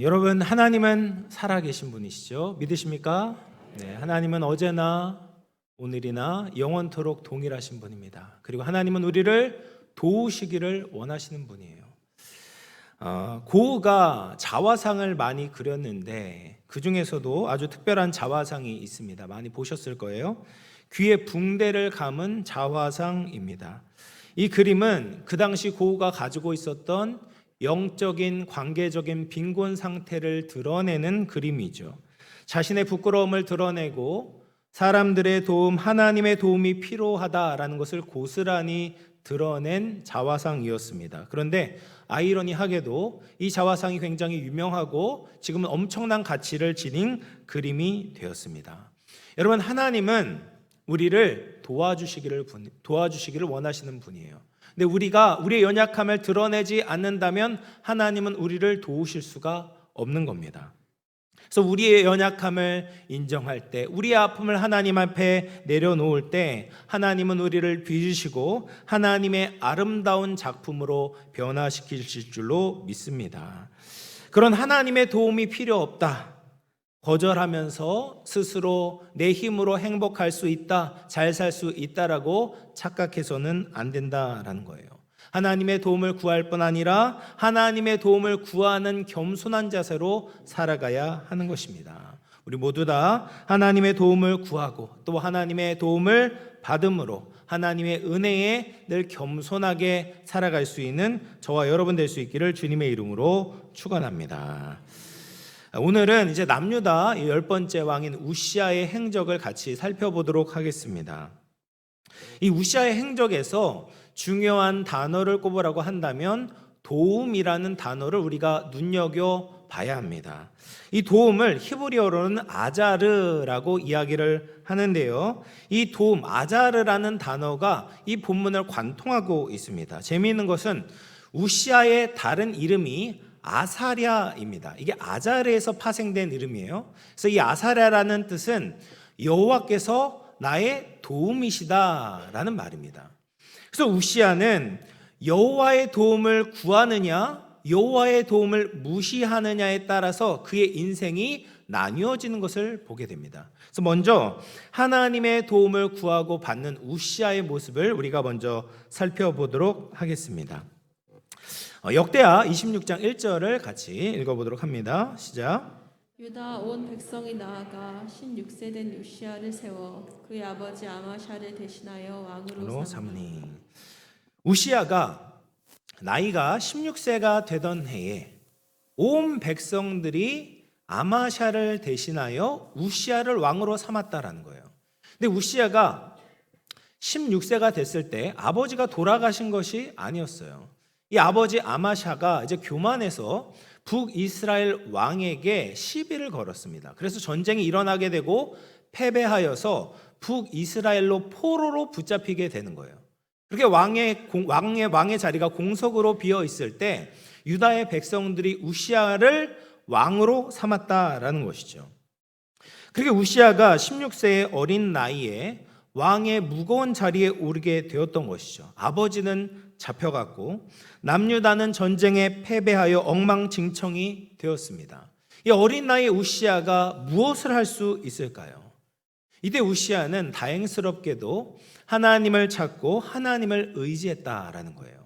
여러분, 하나님은 살아계신 분이시죠? 믿으십니까? 네, 하나님은 어제나 오늘이나 영원토록 동일하신 분입니다. 그리고 하나님은 우리를 도우시기를 원하시는 분이에요. 고흐가 자화상을 많이 그렸는데 그 중에서도 아주 특별한 자화상이 있습니다. 많이 보셨을 거예요. 귀에 붕대를 감은 자화상입니다. 이 그림은 그 당시 고흐가 가지고 있었던 영적인 관계적인 빈곤 상태를 드러내는 그림이죠. 자신의 부끄러움을 드러내고 사람들의 도움, 하나님의 도움이 필요하다라는 것을 고스란히 드러낸 자화상이었습니다. 그런데 아이러니하게도 이 자화상이 굉장히 유명하고 지금은 엄청난 가치를 지닌 그림이 되었습니다. 여러분, 하나님은 우리를 도와주시기를 원하시는 분이에요. 근데 우리가 우리의 연약함을 드러내지 않는다면 하나님은 우리를 도우실 수가 없는 겁니다. 그래서 우리의 연약함을 인정할 때, 우리의 아픔을 하나님 앞에 내려놓을 때 하나님은 우리를 빚으시고 하나님의 아름다운 작품으로 변화시키실 줄로 믿습니다. 그런 하나님의 도움이 필요 없다, 거절하면서 스스로 내 힘으로 행복할 수 있다, 잘 살 수 있다라고 착각해서는 안 된다라는 거예요. 하나님의 도움을 구할 뿐 아니라 하나님의 도움을 구하는 겸손한 자세로 살아가야 하는 것입니다. 우리 모두 다 하나님의 도움을 구하고 또 하나님의 도움을 받음으로 하나님의 은혜에 늘 겸손하게 살아갈 수 있는 저와 여러분 될 수 있기를 주님의 이름으로 축원합니다. 오늘은 이제 남유다 10번째 왕인 우시아의 행적을 같이 살펴보도록 하겠습니다. 이 우시아의 행적에서 중요한 단어를 꼽으라고 한다면 도움이라는 단어를 우리가 눈여겨봐야 합니다. 이 도움을 히브리어로는 아자르라고 이야기를 하는데요. 이 도움, 아자르라는 단어가 이 본문을 관통하고 있습니다. 재미있는 것은 우시아의 다른 이름이 아사랴입니다. 이게 아자르에서 파생된 이름이에요. 그래서 이 아사랴라는 뜻은 여호와께서 나의 도움이시다라는 말입니다. 그래서 우시아는 여호와의 도움을 구하느냐 여호와의 도움을 무시하느냐에 따라서 그의 인생이 나뉘어지는 것을 보게 됩니다. 그래서 먼저 하나님의 도움을 구하고 받는 우시아의 모습을 우리가 먼저 살펴보도록 하겠습니다. 역대하 26장 1절을 같이 읽어보도록 합니다. 시작. 유다 온 백성이 나아가 16세 된 우시아를 세워 그의 아버지 아마샤를 대신하여 왕으로 삼으니. 우시아가 나이가 16세가 되던 해에 온 백성들이 아마샤를 대신하여 우시아를 왕으로 삼았다라는 거예요. 근데 우시아가 16세가 됐을 때 아버지가 돌아가신 것이 아니었어요. 이 아버지 아마샤가 이제 교만해서 북이스라엘 왕에게 시비를 걸었습니다. 그래서 전쟁이 일어나게 되고 패배하여서 북이스라엘로 포로로 붙잡히게 되는 거예요. 그렇게 왕의 자리가 공석으로 비어 있을 때 유다의 백성들이 우시아를 왕으로 삼았다라는 것이죠. 그렇게 우시아가 16세의 어린 나이에 왕의 무거운 자리에 오르게 되었던 것이죠. 아버지는 잡혀갔고 남유다는 전쟁에 패배하여 엉망진창이 되었습니다. 이 어린 나이의 우시아가 무엇을 할 수 있을까요? 이때 우시아는 다행스럽게도 하나님을 찾고 하나님을 의지했다라는 거예요.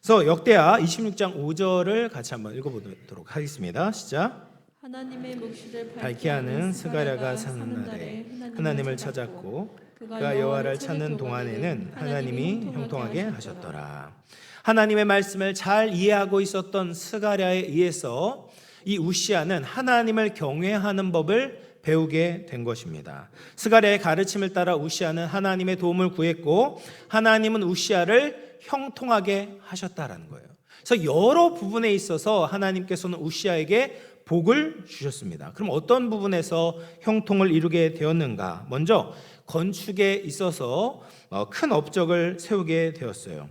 그래서 역대하 26장 5절을 같이 한번 읽어보도록 하겠습니다. 시작. 하나님의 묵시를 밝게 하는 스가랴가 사는 날에 하나님을 찾았고 그가 여호와를 찾는 동안에는 하나님이 형통하게 하셨더라. 하나님의 말씀을 잘 이해하고 있었던 스가랴에 의해서 이 우시아는 하나님을 경외하는 법을 배우게 된 것입니다. 스가랴의 가르침을 따라 우시아는 하나님의 도움을 구했고 하나님은 우시아를 형통하게 하셨다라는 거예요. 그래서 여러 부분에 있어서 하나님께서는 우시아에게 복을 주셨습니다. 그럼 어떤 부분에서 형통을 이루게 되었는가? 먼저 건축에 있어서 큰 업적을 세우게 되었어요.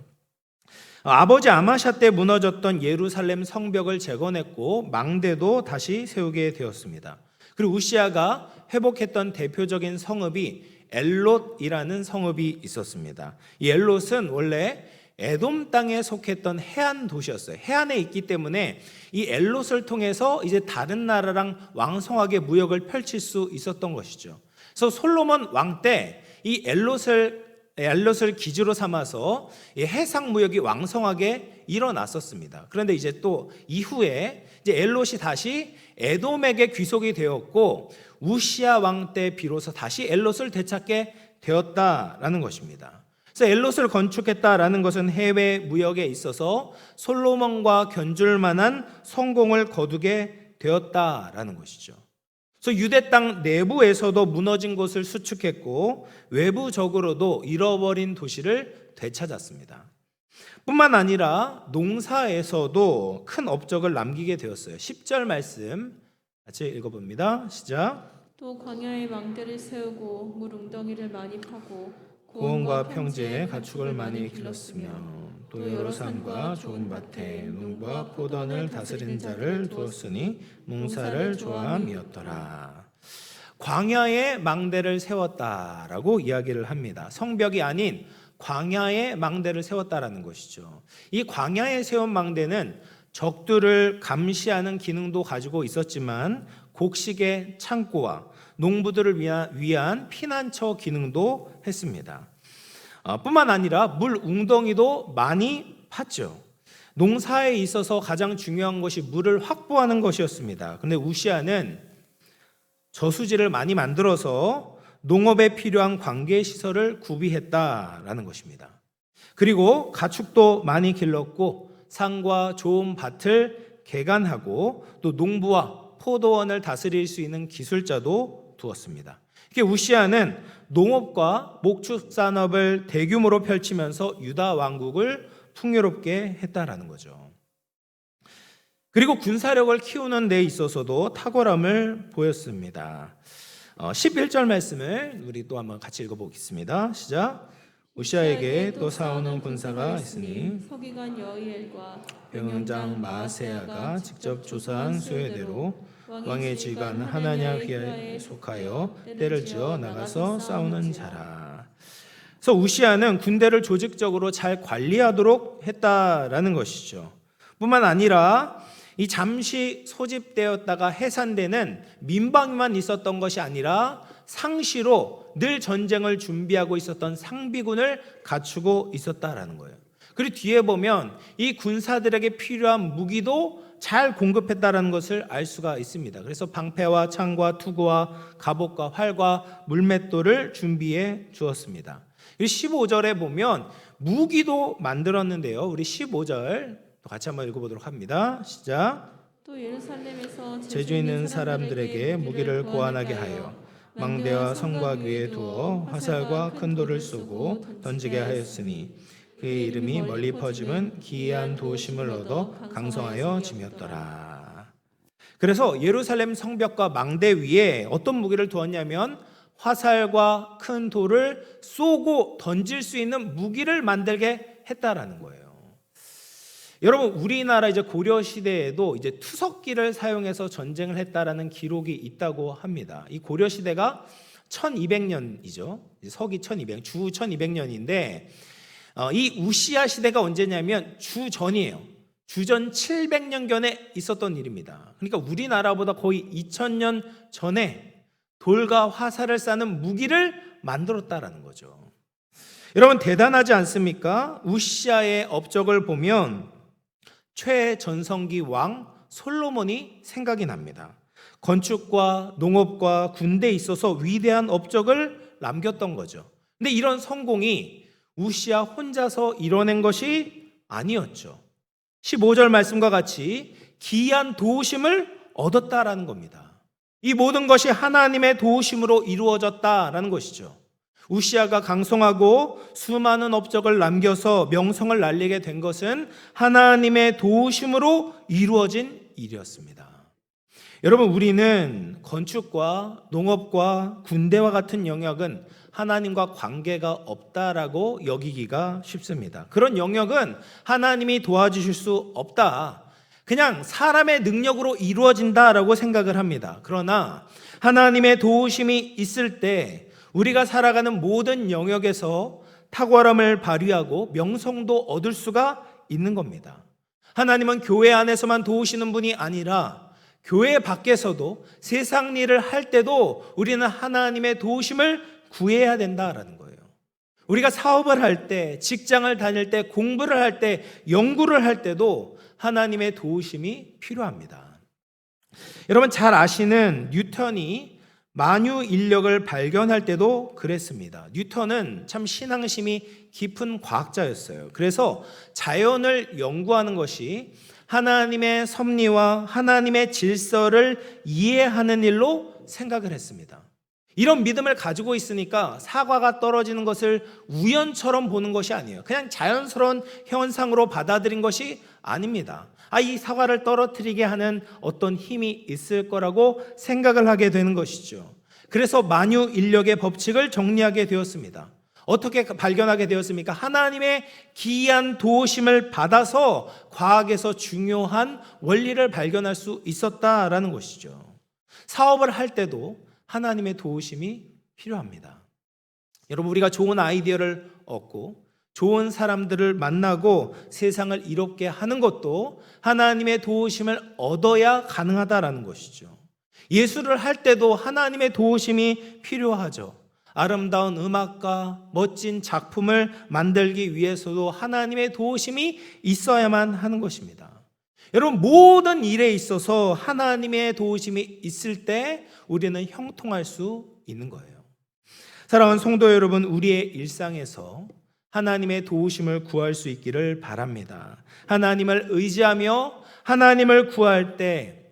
아버지 아마샤 때 무너졌던 예루살렘 성벽을 재건했고 망대도 다시 세우게 되었습니다. 그리고 우시아가 회복했던 대표적인 성읍이 엘롯이라는 성읍이 있었습니다. 이 엘롯은 원래 에돔 땅에 속했던 해안 도시였어요. 해안에 있기 때문에 이 엘롯을 통해서 이제 다른 나라랑 왕성하게 무역을 펼칠 수 있었던 것이죠. 그래서 솔로몬 왕 때 이 엘롯을 기지로 삼아서 이 해상 무역이 왕성하게 일어났었습니다. 그런데 이제 또 이후에 이제 엘롯이 다시 에돔에게 귀속이 되었고 우시야 왕 때 비로소 다시 엘롯을 되찾게 되었다라는 것입니다. 그래서 엘롯을 건축했다라는 것은 해외 무역에 있어서 솔로몬과 견줄 만한 성공을 거두게 되었다라는 것이죠. 그래서 유대 땅 내부에서도 무너진 곳을 수축했고 외부적으로도 잃어버린 도시를 되찾았습니다. 뿐만 아니라 농사에서도 큰 업적을 남기게 되었어요. 10절 말씀 같이 읽어봅니다. 시작. 또 광야에 망대를 세우고 물 웅덩이를 많이 파고 고원과 평지에 가축을 많이 길렀으며 또 여러 산과 좋은 밭에 농부와 포도원을 다스리는 자를 두었으니 농사를 좋아함이었더라. 광야에 망대를 세웠다라고 이야기를 합니다. 성벽이 아닌 광야에 망대를 세웠다라는 것이죠. 이 광야에 세운 망대는 적들을 감시하는 기능도 가지고 있었지만 곡식의 창고와 농부들을 위한 피난처 기능도 했습니다. 뿐만 아니라 물 웅덩이도 많이 팠죠. 농사에 있어서 가장 중요한 것이 물을 확보하는 것이었습니다. 그런데 우시아는 저수지를 많이 만들어서 농업에 필요한 관계시설을 구비했다라는 것입니다. 그리고 가축도 많이 길렀고 산과 좋은 밭을 개간하고 또 농부와 포도원을 다스릴 수 있는 기술자도 두었습니다. 이게 우시아는 농업과 목축 산업을 대규모로 펼치면서 유다 왕국을 풍요롭게 했다라는 거죠. 그리고 군사력을 키우는 데 있어서도 탁월함을 보였습니다. 11절 말씀을 우리 또 한번 같이 읽어보겠습니다. 시작. 우시아에게 또 싸우는 군사가 있으니 서기관 여이엘과 병영장 마세야가 직접 조사한 수혜대로 왕의 지휘관 하나냐 휘하에 속하여 때를 지어 나가서 싸우는 자라. 그래서 우시아는 군대를 조직적으로 잘 관리하도록 했다라는 것이죠. 뿐만 아니라 이 잠시 소집되었다가 해산되는 민방위만 있었던 것이 아니라 상시로 늘 전쟁을 준비하고 있었던 상비군을 갖추고 있었다라는 거예요. 그리고 뒤에 보면 이 군사들에게 필요한 무기도 잘 공급했다라는 것을 알 수가 있습니다. 그래서 방패와 창과 투구와 갑옷과 활과 물맷돌을 준비해 주었습니다. 15절에 보면 무기도 만들었는데요. 우리 15절 또 같이 한번 읽어보도록 합니다. 시작. 또 예루살렘에서 재주 있는 사람들에게 무기를 고안하게 하여 망대와 성곽 위에 두어 화살과 큰 돌을 쏘고 던지게 하였으니 그의 이름이 멀리 퍼짐은 기이한 도심을 얻어 강성하여 지녔더라. 그래서 예루살렘 성벽과 망대 위에 어떤 무기를 두었냐면 화살과 큰 돌을 쏘고 던질 수 있는 무기를 만들게 했다라는 거예요. 여러분, 우리나라 이제 고려 시대에도 이제 투석기를 사용해서 전쟁을 했다라는 기록이 있다고 합니다. 이 고려 시대가 1200년이죠. 서기 1200, 주 1200년인데 이 우시야 시대가 언제냐면 주전이에요. 주전 700년경에 있었던 일입니다. 그러니까 우리나라보다 거의 2000년 전에 돌과 화살을 쏴는 무기를 만들었다라는 거죠. 여러분, 대단하지 않습니까? 우시야의 업적을 보면 최전성기 왕 솔로몬이 생각이 납니다. 건축과 농업과 군대에 있어서 위대한 업적을 남겼던 거죠. 근데 이런 성공이 우시야 혼자서 이뤄낸 것이 아니었죠. 15절 말씀과 같이 기이한 도우심을 얻었다라는 겁니다. 이 모든 것이 하나님의 도우심으로 이루어졌다라는 것이죠. 우시아가 강성하고 수많은 업적을 남겨서 명성을 날리게 된 것은 하나님의 도우심으로 이루어진 일이었습니다. 여러분, 우리는 건축과 농업과 군대와 같은 영역은 하나님과 관계가 없다라고 여기기가 쉽습니다. 그런 영역은 하나님이 도와주실 수 없다, 그냥 사람의 능력으로 이루어진다라고 생각을 합니다. 그러나 하나님의 도우심이 있을 때 우리가 살아가는 모든 영역에서 탁월함을 발휘하고 명성도 얻을 수가 있는 겁니다. 하나님은 교회 안에서만 도우시는 분이 아니라 교회 밖에서도 세상 일을 할 때도 우리는 하나님의 도우심을 구해야 된다라는 거예요. 우리가 사업을 할 때, 직장을 다닐 때, 공부를 할 때, 연구를 할 때도 하나님의 도우심이 필요합니다. 여러분 잘 아시는 뉴턴이 만유 인력을 발견할 때도 그랬습니다. 뉴턴은 참 신앙심이 깊은 과학자였어요. 그래서 자연을 연구하는 것이 하나님의 섭리와 하나님의 질서를 이해하는 일로 생각을 했습니다. 이런 믿음을 가지고 있으니까 사과가 떨어지는 것을 우연처럼 보는 것이 아니에요. 그냥 자연스러운 현상으로 받아들인 것이 아닙니다. 이 사과를 떨어뜨리게 하는 어떤 힘이 있을 거라고 생각을 하게 되는 것이죠. 그래서 만유 인력의 법칙을 정리하게 되었습니다. 어떻게 발견하게 되었습니까? 하나님의 기이한 도우심을 받아서 과학에서 중요한 원리를 발견할 수 있었다라는 것이죠. 사업을 할 때도 하나님의 도우심이 필요합니다. 여러분 우리가 좋은 아이디어를 얻고 좋은 사람들을 만나고 세상을 이롭게 하는 것도 하나님의 도우심을 얻어야 가능하다라는 것이죠. 예술을 할 때도 하나님의 도우심이 필요하죠. 아름다운 음악과 멋진 작품을 만들기 위해서도 하나님의 도우심이 있어야만 하는 것입니다. 여러분 모든 일에 있어서 하나님의 도우심이 있을 때 우리는 형통할 수 있는 거예요. 사랑하는 성도 여러분, 우리의 일상에서 하나님의 도우심을 구할 수 있기를 바랍니다. 하나님을 의지하며 하나님을 구할 때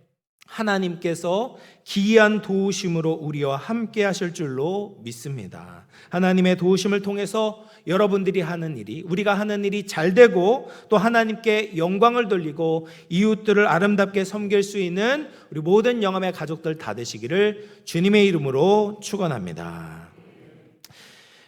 하나님께서 기이한 도우심으로 우리와 함께 하실 줄로 믿습니다. 하나님의 도우심을 통해서 여러분들이 하는 일이, 우리가 하는 일이 잘 되고 또 하나님께 영광을 돌리고 이웃들을 아름답게 섬길 수 있는 우리 모든 영암의 가족들 다 되시기를 주님의 이름으로 축원합니다.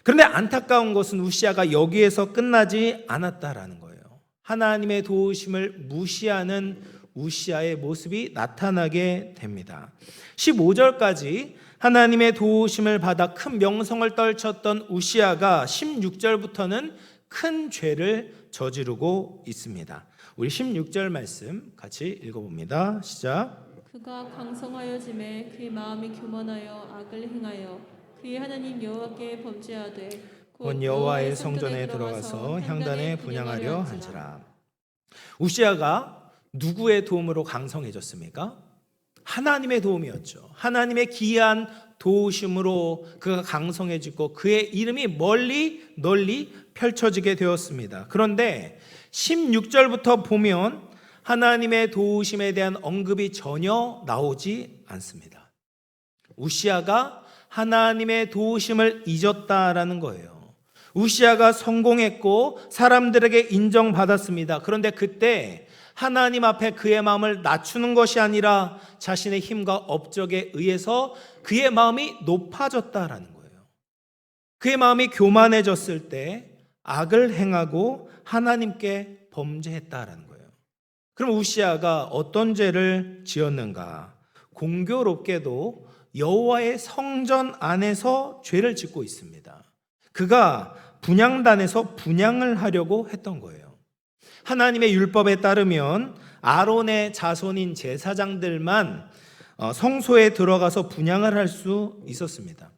그런데 안타까운 것은 우시아가 여기에서 끝나지 않았다라는 거예요. 하나님의 도우심을 무시하는 우시아의 모습이 나타나게 됩니다. 15절까지 하나님의 도우심을 받아 큰 명성을 떨쳤던 우시아가 16절부터는 큰 죄를 저지르고 있습니다. 우리 16절 말씀 같이 읽어봅니다. 시작. 그가 강성하여짐에 그의 마음이 교만하여 악을 행하여 그의 하나님 여호와께 범죄하되 곧 여호와의 성전에 들어가서 향단에 분향하려 한지라. 우시아가 누구의 도움으로 강성해졌습니까? 하나님의 도움이었죠. 하나님의 기이한 도우심으로 그가 강성해지고 그의 이름이 널리 펼쳐지게 되었습니다. 그런데 16절부터 보면 하나님의 도우심에 대한 언급이 전혀 나오지 않습니다. 우시아가 하나님의 도우심을 잊었다라는 거예요. 우시아가 성공했고 사람들에게 인정받았습니다. 그런데 그때 하나님 앞에 그의 마음을 낮추는 것이 아니라 자신의 힘과 업적에 의해서 그의 마음이 높아졌다라는 거예요. 그의 마음이 교만해졌을 때 악을 행하고 하나님께 범죄했다라는 거예요. 그럼 우시아가 어떤 죄를 지었는가? 공교롭게도 여호와의 성전 안에서 죄를 짓고 있습니다. 그가 분향단에서 분향을 하려고 했던 거예요. 하나님의 율법에 따르면 아론의 자손인 제사장들만 성소에 들어가서 분향을 할 수 있었습니다.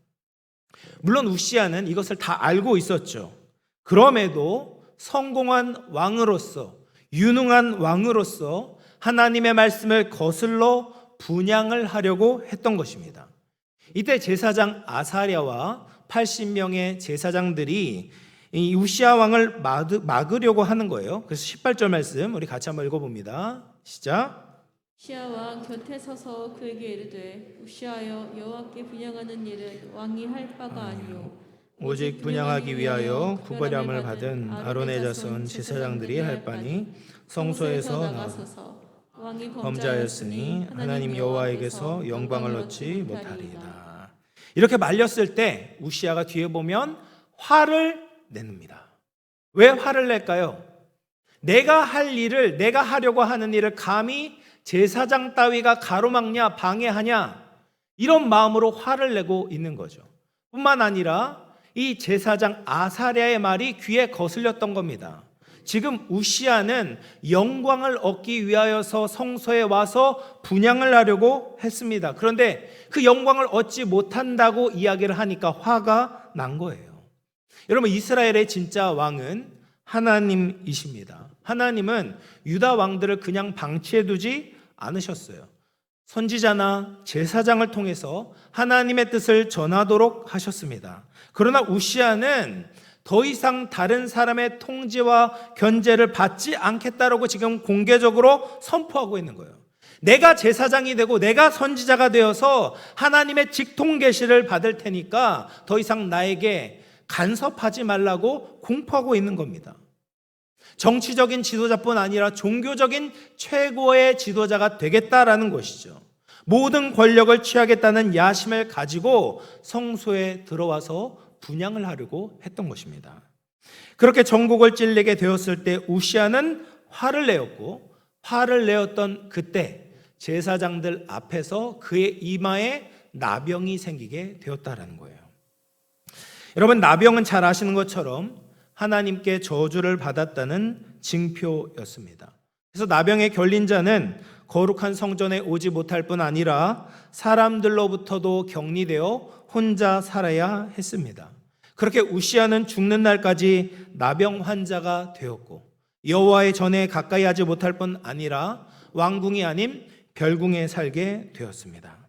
물론 우시아는 이것을 다 알고 있었죠. 그럼에도 성공한 왕으로서, 유능한 왕으로서 하나님의 말씀을 거슬러 분향을 하려고 했던 것입니다. 이때 제사장 아사랴와 80명의 제사장들이 이 우시아 왕을 막으려고 하는 거예요. 그래서 18절 말씀 우리 같이 한번 읽어봅니다. 시작. 우시아 왕 곁에 서서 그에게 이르되 우시아여 여호와께 분향하는 일은 왕이 할 바가 아니요 오직 분향하기 위하여 구별함을 받은 아론의 자손 제사장들이 할 바니 성소에서 나가소서 왕이 범죄하였으니 하나님 여호와에게서 영광을 얻지 못하리이다. 이렇게 말렸을 때 우시아가 뒤에 보면 화를 냅니다. 왜 화를 낼까요? 내가 할 일을, 내가 하려고 하는 일을 감히 제사장 따위가 가로막냐 방해하냐 이런 마음으로 화를 내고 있는 거죠. 뿐만 아니라 이 제사장 아사랴의 말이 귀에 거슬렸던 겁니다. 지금 우시아는 영광을 얻기 위하여서 성소에 와서 분향을 하려고 했습니다. 그런데 그 영광을 얻지 못한다고 이야기를 하니까 화가 난 거예요. 여러분, 이스라엘의 진짜 왕은 하나님이십니다. 하나님은 유다 왕들을 그냥 방치해두지 않으셨어요. 선지자나 제사장을 통해서 하나님의 뜻을 전하도록 하셨습니다. 그러나 우시아는 더 이상 다른 사람의 통제와 견제를 받지 않겠다라고 지금 공개적으로 선포하고 있는 거예요. 내가 제사장이 되고 내가 선지자가 되어서 하나님의 직통 계시를 받을 테니까 더 이상 나에게 간섭하지 말라고 공포하고 있는 겁니다. 정치적인 지도자뿐 아니라 종교적인 최고의 지도자가 되겠다라는 것이죠. 모든 권력을 취하겠다는 야심을 가지고 성소에 들어와서 분향을 하려고 했던 것입니다. 그렇게 정복을 찔리게 되었을 때 우시아는 화를 내었고, 화를 내었던 그때 제사장들 앞에서 그의 이마에 나병이 생기게 되었다라는 거예요. 여러분, 나병은 잘 아시는 것처럼 하나님께 저주를 받았다는 징표였습니다. 그래서 나병에 걸린 자는 거룩한 성전에 오지 못할 뿐 아니라 사람들로부터도 격리되어 혼자 살아야 했습니다. 그렇게 우시아는 죽는 날까지 나병 환자가 되었고, 여호와의 전에 가까이 하지 못할 뿐 아니라 왕궁이 아닌 별궁에 살게 되었습니다.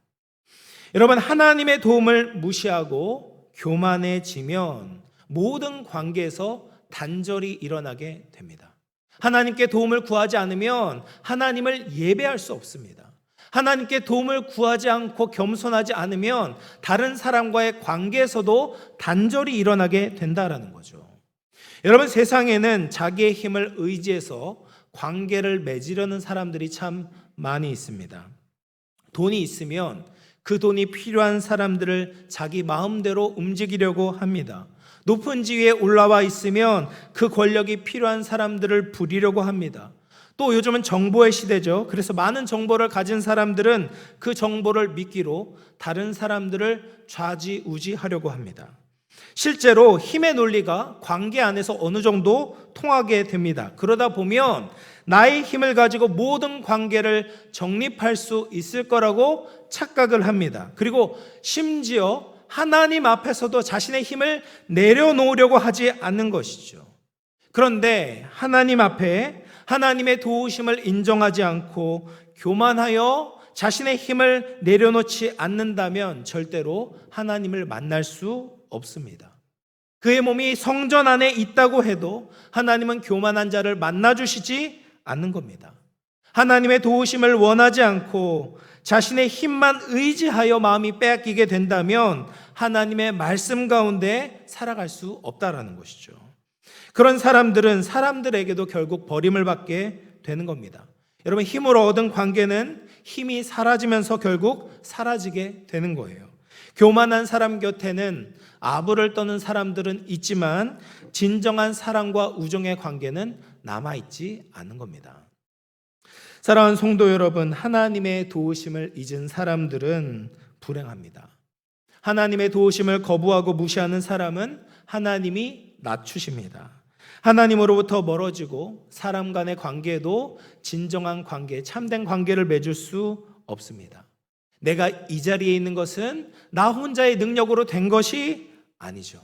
여러분, 하나님의 도움을 무시하고 교만해지면 모든 관계에서 단절이 일어나게 됩니다. 하나님께 도움을 구하지 않으면 하나님을 예배할 수 없습니다. 하나님께 도움을 구하지 않고 겸손하지 않으면 다른 사람과의 관계에서도 단절이 일어나게 된다라는 거죠. 여러분, 세상에는 자기의 힘을 의지해서 관계를 맺으려는 사람들이 참 많이 있습니다. 돈이 있으면 그 돈이 필요한 사람들을 자기 마음대로 움직이려고 합니다. 높은 지위에 올라와 있으면 그 권력이 필요한 사람들을 부리려고 합니다. 또 요즘은 정보의 시대죠. 그래서 많은 정보를 가진 사람들은 그 정보를 미끼로 다른 사람들을 좌지우지하려고 합니다. 실제로 힘의 논리가 관계 안에서 어느 정도 통하게 됩니다. 그러다 보면 나의 힘을 가지고 모든 관계를 정립할 수 있을 거라고 착각을 합니다. 그리고 심지어 하나님 앞에서도 자신의 힘을 내려놓으려고 하지 않는 것이죠. 그런데 하나님 앞에 하나님의 도우심을 인정하지 않고 교만하여 자신의 힘을 내려놓지 않는다면 절대로 하나님을 만날 수 없습니다. 그의 몸이 성전 안에 있다고 해도 하나님은 교만한 자를 만나주시지 않는 겁니다. 하나님의 도우심을 원하지 않고 자신의 힘만 의지하여 마음이 빼앗기게 된다면 하나님의 말씀 가운데 살아갈 수 없다라는 것이죠. 그런 사람들은 사람들에게도 결국 버림을 받게 되는 겁니다. 여러분, 힘으로 얻은 관계는 힘이 사라지면서 결국 사라지게 되는 거예요. 교만한 사람 곁에는 아부를 떠는 사람들은 있지만 진정한 사랑과 우정의 관계는 남아있지 않는 겁니다. 사랑하는 성도 여러분, 하나님의 도우심을 잊은 사람들은 불행합니다. 하나님의 도우심을 거부하고 무시하는 사람은 하나님이 낮추십니다. 하나님으로부터 멀어지고 사람 간의 관계도 진정한 관계, 참된 관계를 맺을 수 없습니다. 내가 이 자리에 있는 것은 나 혼자의 능력으로 된 것이 아니죠.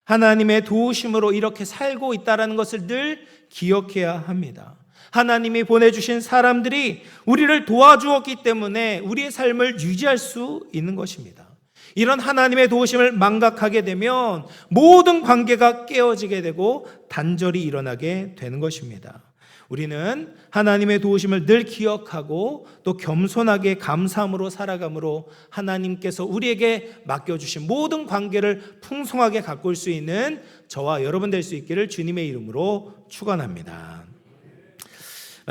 하나님의 도우심으로 이렇게 살고 있다는 것을 늘 기억해야 합니다. 하나님이 보내주신 사람들이 우리를 도와주었기 때문에 우리의 삶을 유지할 수 있는 것입니다. 이런 하나님의 도우심을 망각하게 되면 모든 관계가 깨어지게 되고 단절이 일어나게 되는 것입니다. 우리는 하나님의 도우심을 늘 기억하고 또 겸손하게 감사함으로 살아감으로 하나님께서 우리에게 맡겨주신 모든 관계를 풍성하게 가꿀 수 있는 저와 여러분 될 수 있기를 주님의 이름으로 축원합니다.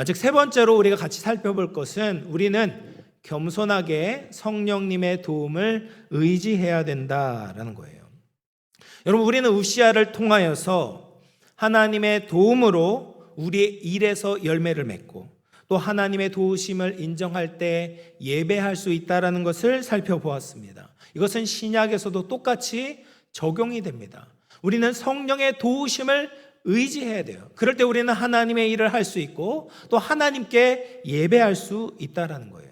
즉, 세 번째로 우리가 같이 살펴볼 것은 우리는 겸손하게 성령님의 도움을 의지해야 된다라는 거예요. 여러분, 우리는 우시아를 통하여서 하나님의 도움으로 우리의 일에서 열매를 맺고 또 하나님의 도우심을 인정할 때 예배할 수 있다라는 것을 살펴보았습니다. 이것은 신약에서도 똑같이 적용이 됩니다. 우리는 성령의 도우심을 의지해야 돼요. 그럴 때 우리는 하나님의 일을 할 수 있고 또 하나님께 예배할 수 있다라는 거예요.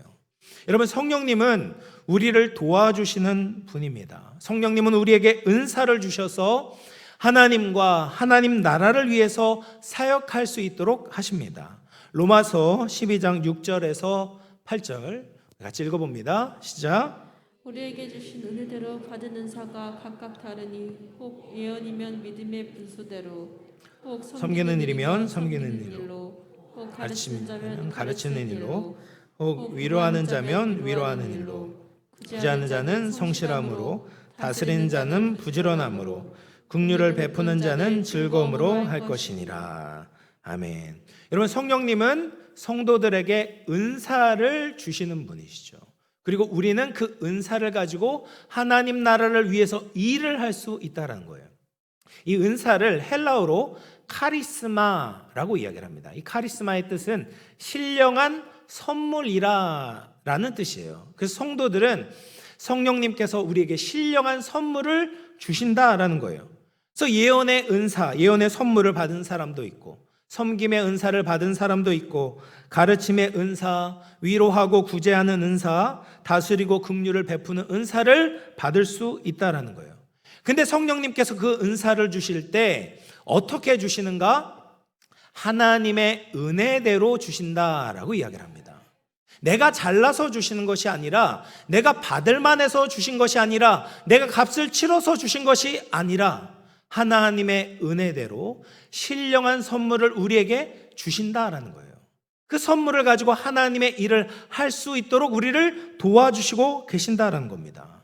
여러분, 성령님은 우리를 도와주시는 분입니다. 성령님은 우리에게 은사를 주셔서 하나님과 하나님 나라를 위해서 사역할 수 있도록 하십니다. 로마서 12장 6절에서 8절 같이 읽어봅니다. 시작. 우리에게 주신 은혜대로 받은 은사가 각각 다르니 혹 예언이면 믿음의 분수대로, 혹 섬기는 일이면 섬기는 일로, 혹 가르치는 자면 가르치는 일로, 혹 위로하는 자면 위로하는 일로, 구제하는 자는 성실함으로, 다스리는 자는 부지런함으로, 긍휼을 베푸는 자는 즐거움으로 할 것이니라. 아멘. 여러분, 성령님은 성도들에게 은사를 주시는 분이시죠. 그리고 우리는 그 은사를 가지고 하나님 나라를 위해서 일을 할 수 있다는 거예요. 이 은사를 헬라어로 카리스마라고 이야기를 합니다. 이 카리스마의 뜻은 신령한 선물이라는 뜻이에요. 그래서 성도들은 성령님께서 우리에게 신령한 선물을 주신다라는 거예요. 그래서 예언의 은사, 예언의 선물을 받은 사람도 있고, 섬김의 은사를 받은 사람도 있고, 가르침의 은사, 위로하고 구제하는 은사, 다스리고 긍휼을 베푸는 은사를 받을 수 있다라는 거예요. 근데 성령님께서 그 은사를 주실 때 어떻게 주시는가? 하나님의 은혜대로 주신다라고 이야기를 합니다. 내가 잘나서 주시는 것이 아니라, 내가 받을 만해서 주신 것이 아니라, 내가 값을 치러서 주신 것이 아니라 하나님의 은혜대로 신령한 선물을 우리에게 주신다라는 거예요. 그 선물을 가지고 하나님의 일을 할 수 있도록 우리를 도와주시고 계신다라는 겁니다.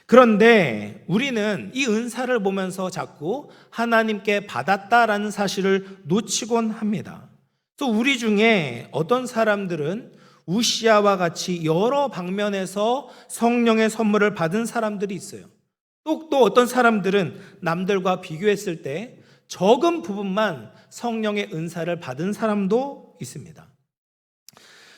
그런데 우리는 이 은사를 보면서 자꾸 하나님께 받았다라는 사실을 놓치곤 합니다. 또 우리 중에 어떤 사람들은 우시아와 같이 여러 방면에서 성령의 선물을 받은 사람들이 있어요. 또 어떤 사람들은 남들과 비교했을 때 적은 부분만 성령의 은사를 받은 사람도 있습니다.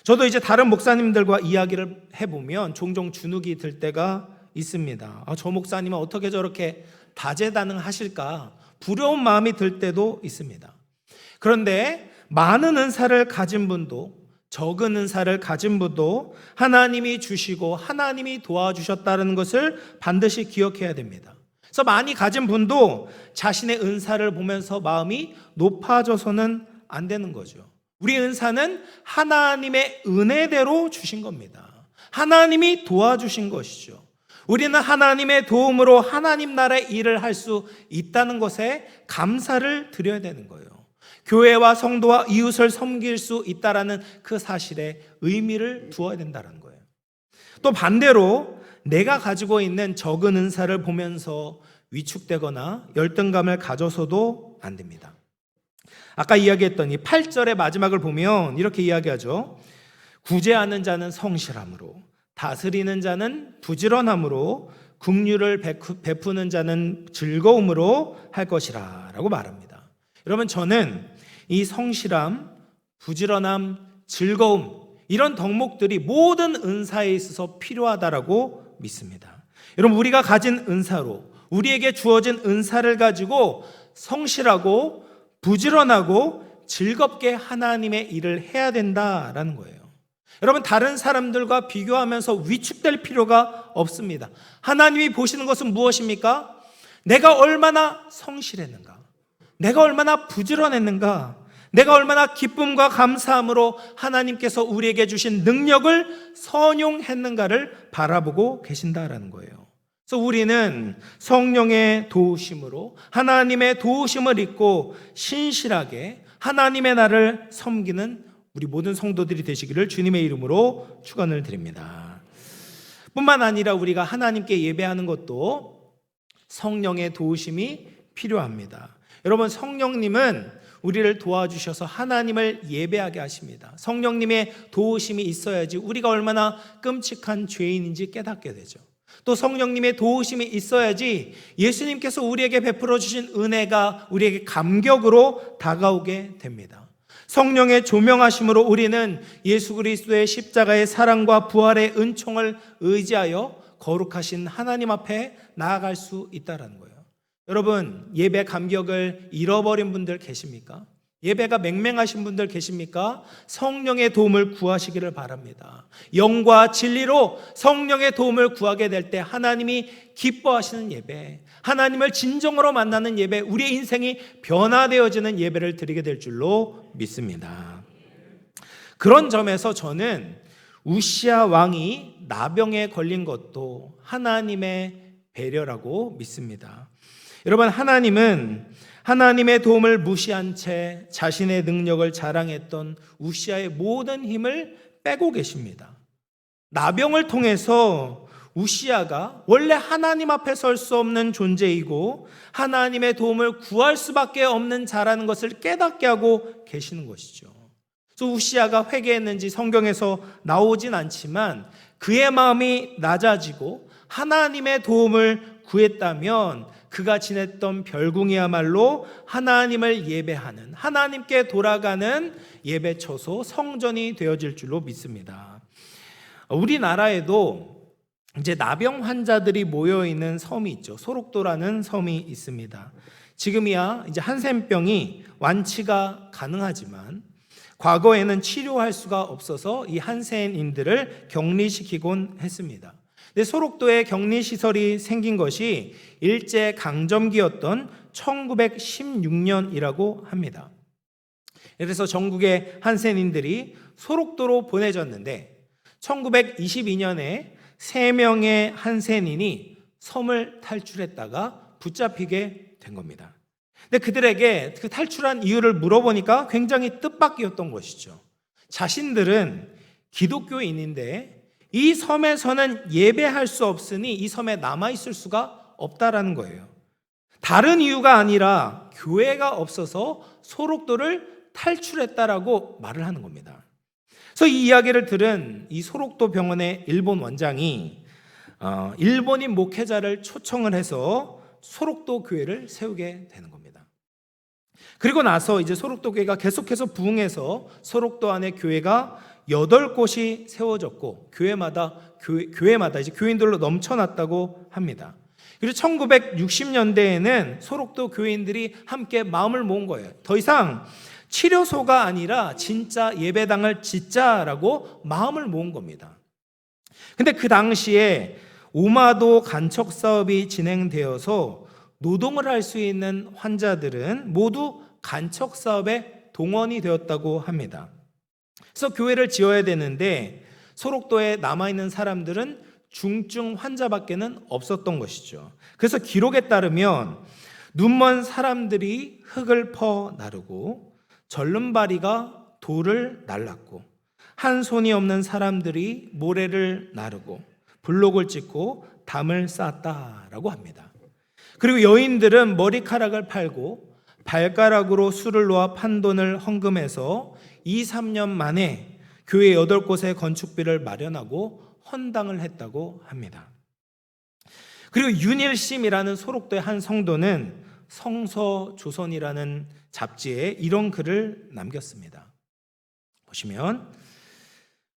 저도 이제 다른 목사님들과 이야기를 해보면 종종 주눅이 들 때가 있습니다. 저 목사님은 어떻게 저렇게 다재다능하실까? 부러운 마음이 들 때도 있습니다. 그런데 많은 은사를 가진 분도, 적은 은사를 가진 분도 하나님이 주시고 하나님이 도와주셨다는 것을 반드시 기억해야 됩니다. 그래서 많이 가진 분도 자신의 은사를 보면서 마음이 높아져서는 안 되는 거죠. 우리 은사는 하나님의 은혜대로 주신 겁니다. 하나님이 도와주신 것이죠. 우리는 하나님의 도움으로 하나님 나라의 일을 할 수 있다는 것에 감사를 드려야 되는 거예요. 교회와 성도와 이웃을 섬길 수 있다라는 그 사실에 의미를 두어야 된다는 거예요. 또 반대로 내가 가지고 있는 적은 은사를 보면서 위축되거나 열등감을 가져서도 안 됩니다. 아까 이야기했던 이 8절의 마지막을 보면 이렇게 이야기하죠. 구제하는 자는 성실함으로, 다스리는 자는 부지런함으로, 긍휼을 베푸는 자는 즐거움으로 할 것이라 라고 말합니다. 여러분, 저는 이 성실함, 부지런함, 즐거움, 이런 덕목들이 모든 은사에 있어서 필요하다라고 믿습니다. 여러분, 우리가 가진 은사로, 우리에게 주어진 은사를 가지고 성실하고 부지런하고 즐겁게 하나님의 일을 해야 된다라는 거예요. 여러분, 다른 사람들과 비교하면서 위축될 필요가 없습니다. 하나님이 보시는 것은 무엇입니까? 내가 얼마나 성실했는가? 내가 얼마나 부지런했는가? 내가 얼마나 기쁨과 감사함으로 하나님께서 우리에게 주신 능력을 선용했는가를 바라보고 계신다라는 거예요. 그래서 우리는 성령의 도우심으로 하나님의 도우심을 입고 신실하게 하나님의 나라를 섬기는 우리 모든 성도들이 되시기를 주님의 이름으로 축원을 드립니다. 뿐만 아니라 우리가 하나님께 예배하는 것도 성령의 도우심이 필요합니다. 여러분, 성령님은 우리를 도와주셔서 하나님을 예배하게 하십니다. 성령님의 도우심이 있어야지 우리가 얼마나 끔찍한 죄인인지 깨닫게 되죠. 또 성령님의 도우심이 있어야지 예수님께서 우리에게 베풀어 주신 은혜가 우리에게 감격으로 다가오게 됩니다. 성령의 조명하심으로 우리는 예수 그리스도의 십자가의 사랑과 부활의 은총을 의지하여 거룩하신 하나님 앞에 나아갈 수 있다는 거예요. 여러분, 예배 감격을 잃어버린 분들 계십니까? 예배가 맹맹하신 분들 계십니까? 성령의 도움을 구하시기를 바랍니다. 영과 진리로 성령의 도움을 구하게 될 때 하나님이 기뻐하시는 예배, 하나님을 진정으로 만나는 예배, 우리의 인생이 변화되어지는 예배를 드리게 될 줄로 믿습니다. 그런 점에서 저는 우시아 왕이 나병에 걸린 것도 하나님의 배려라고 믿습니다. 여러분, 하나님은 하나님의 도움을 무시한 채 자신의 능력을 자랑했던 우시아의 모든 힘을 빼고 계십니다. 나병을 통해서 우시아가 원래 하나님 앞에 설 수 없는 존재이고 하나님의 도움을 구할 수밖에 없는 자라는 것을 깨닫게 하고 계시는 것이죠. 그래서 우시아가 회개했는지 성경에서 나오진 않지만 그의 마음이 낮아지고 하나님의 도움을 구했다면 그가 지냈던 별궁이야말로 하나님을 예배하는, 하나님께 돌아가는 예배 처소, 성전이 되어질 줄로 믿습니다. 우리나라에도 이제 나병 환자들이 모여 있는 섬이 있죠. 소록도라는 섬이 있습니다. 지금이야 이제 한센병이 완치가 가능하지만 과거에는 치료할 수가 없어서 이 한센인들을 격리시키곤 했습니다. 근데 소록도에 격리시설이 생긴 것이 일제 강점기였던 1916년이라고 합니다. 그래서 전국의 한센인들이 소록도로 보내졌는데 1922년에 3명의 한센인이 섬을 탈출했다가 붙잡히게 된 겁니다. 근데 그들에게 그 탈출한 이유를 물어보니까 굉장히 뜻밖이었던 것이죠. 자신들은 기독교인인데 이 섬에서는 예배할 수 없으니 이 섬에 남아있을 수가 없다라는 거예요. 다른 이유가 아니라 교회가 없어서 소록도를 탈출했다라고 말을 하는 겁니다. 그래서 이 이야기를 들은 이 소록도 병원의 일본 원장이 일본인 목회자를 초청을 해서 소록도 교회를 세우게 되는 겁니다. 그리고 나서 이제 소록도 교회가 계속해서 부흥해서 소록도 안에 교회가 8곳이 세워졌고 교회마다 이제 교인들로 넘쳐났다고 합니다. 그리고 1960년대에는 소록도 교인들이 함께 마음을 모은 거예요. 더 이상 치료소가 아니라 진짜 예배당을 짓자라고 마음을 모은 겁니다. 근데 그 당시에 오마도 간척 사업이 진행되어서 노동을 할 수 있는 환자들은 모두 간척 사업에 동원이 되었다고 합니다. 그래서 교회를 지어야 되는데 소록도에 남아있는 사람들은 중증 환자밖에는 없었던 것이죠. 그래서 기록에 따르면 눈먼 사람들이 흙을 퍼 나르고 절름발이가 돌을 날랐고 한 손이 없는 사람들이 모래를 나르고 블록을 찍고 담을 쌓았다라고 합니다. 그리고 여인들은 머리카락을 팔고 발가락으로 술을 놓아 판돈을 헌금해서 2, 3년 만에 교회 8곳의 건축비를 마련하고 헌당을 했다고 합니다. 그리고 윤일심이라는 소록도의 한 성도는 성서조선이라는 잡지에 이런 글을 남겼습니다. 보시면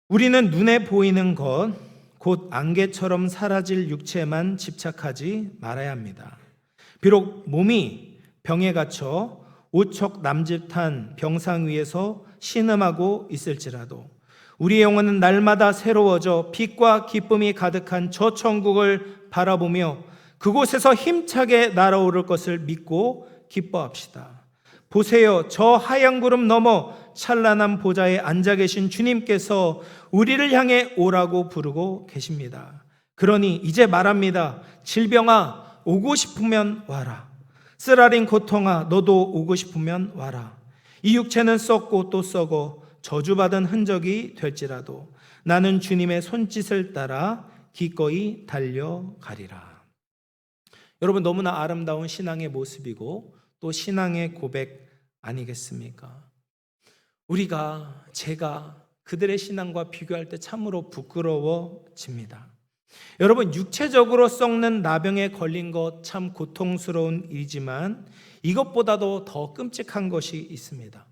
우리는 눈에 보이는 것, 곧 안개처럼 사라질 육체만 집착하지 말아야 합니다. 비록 몸이 병에 갇혀 오척 남짓한 병상 위에서 신음하고 있을지라도 우리의 영혼은 날마다 새로워져 빛과 기쁨이 가득한 저 천국을 바라보며 그곳에서 힘차게 날아오를 것을 믿고 기뻐합시다. 보세요, 저 하얀 구름 너머 찬란한 보좌에 앉아 계신 주님께서 우리를 향해 오라고 부르고 계십니다. 그러니 이제 말합니다. 질병아, 오고 싶으면 와라. 쓰라린 고통아, 너도 오고 싶으면 와라. 이 육체는 썩고 또 썩어 저주받은 흔적이 될지라도 나는 주님의 손짓을 따라 기꺼이 달려가리라. 여러분, 너무나 아름다운 신앙의 모습이고 또 신앙의 고백 아니겠습니까? 제가 그들의 신앙과 비교할 때 참으로 부끄러워집니다. 여러분, 육체적으로 썩는 나병에 걸린 것 참 고통스러운 일이지만 이것보다도 더 끔찍한 것이 있습니다.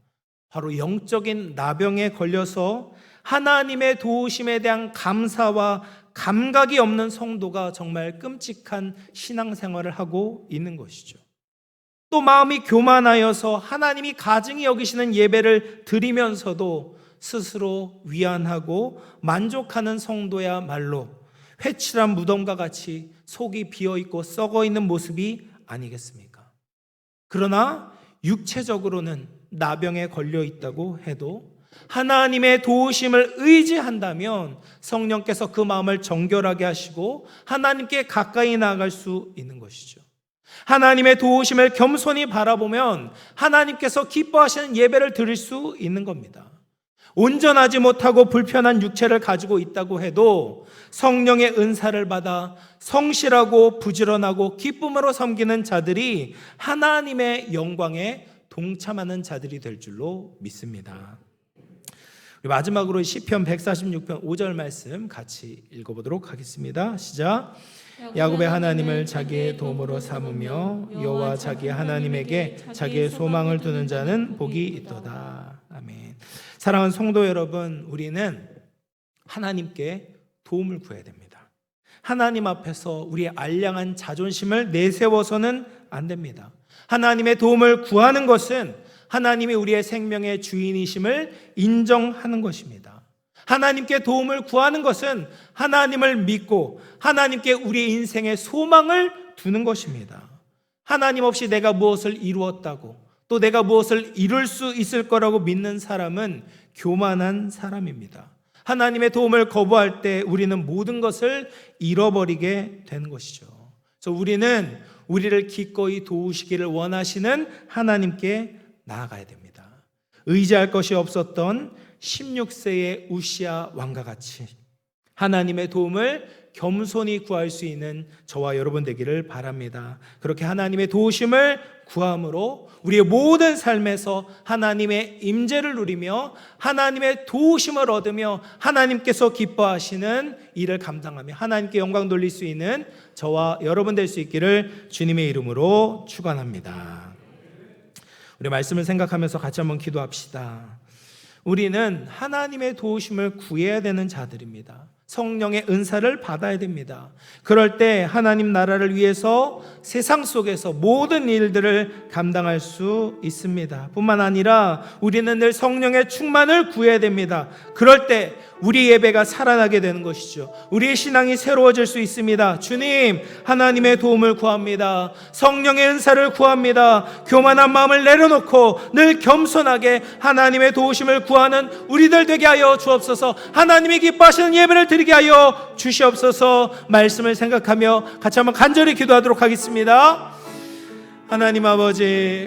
바로 영적인 나병에 걸려서 하나님의 도우심에 대한 감사와 감각이 없는 성도가 정말 끔찍한 신앙생활을 하고 있는 것이죠. 또 마음이 교만하여서 하나님이 가증히 여기시는 예배를 드리면서도 스스로 위안하고 만족하는 성도야말로 회칠한 무덤과 같이 속이 비어있고 썩어있는 모습이 아니겠습니까? 그러나 육체적으로는 나병에 걸려있다고 해도 하나님의 도우심을 의지한다면 성령께서 그 마음을 정결하게 하시고 하나님께 가까이 나아갈 수 있는 것이죠. 하나님의 도우심을 겸손히 바라보면 하나님께서 기뻐하시는 예배를 드릴 수 있는 겁니다. 온전하지 못하고 불편한 육체를 가지고 있다고 해도 성령의 은사를 받아 성실하고 부지런하고 기쁨으로 섬기는 자들이 하나님의 영광에 동참하는 자들이 될 줄로 믿습니다. 마지막으로 시편 146편 5절 말씀 같이 읽어보도록 하겠습니다. 시작. 야곱의 하나님을 자기의 도움으로 삼으며 여호와 자기 하나님에게 자기의 소망을 두는 자는 복이 있도다. 아멘. 사랑하는 성도 여러분, 우리는 하나님께 도움을 구해야 됩니다. 하나님 앞에서 우리의 알량한 자존심을 내세워서는 안 됩니다. 하나님의 도움을 구하는 것은 하나님이 우리의 생명의 주인이심을 인정하는 것입니다. 하나님께 도움을 구하는 것은 하나님을 믿고 하나님께 우리의 인생의 소망을 두는 것입니다. 하나님 없이 내가 무엇을 이루었다고 또 내가 무엇을 이룰 수 있을 거라고 믿는 사람은 교만한 사람입니다. 하나님의 도움을 거부할 때 우리는 모든 것을 잃어버리게 되는 것이죠. 그래서 우리는 우리를 기꺼이 도우시기를 원하시는 하나님께 나아가야 됩니다. 의지할 것이 없었던 16세의 우시아 왕과 같이 하나님의 도움을 겸손히 구할 수 있는 저와 여러분 되기를 바랍니다. 그렇게 하나님의 도우심을 구함으로 우리의 모든 삶에서 하나님의 임재를 누리며 하나님의 도우심을 얻으며 하나님께서 기뻐하시는 일을 감당하며 하나님께 영광 돌릴 수 있는 저와 여러분 될 수 있기를 주님의 이름으로 축원합니다. 우리 말씀을 생각하면서 같이 한번 기도합시다. 우리는 하나님의 도우심을 구해야 되는 자들입니다. 성령의 은사를 받아야 됩니다. 그럴 때 하나님 나라를 위해서 세상 속에서 모든 일들을 감당할 수 있습니다. 뿐만 아니라 우리는 늘 성령의 충만을 구해야 됩니다. 그럴 때 우리 예배가 살아나게 되는 것이죠. 우리의 신앙이 새로워질 수 있습니다. 주님, 하나님의 도움을 구합니다. 성령의 은사를 구합니다. 교만한 마음을 내려놓고 늘 겸손하게 하나님의 도우심을 구하는 우리들 되게 하여 주옵소서. 하나님이 기뻐하시는 예배를 드리게 하여 주시옵소서. 말씀을 생각하며 같이 한번 간절히 기도하도록 하겠습니다. 하나님 아버지,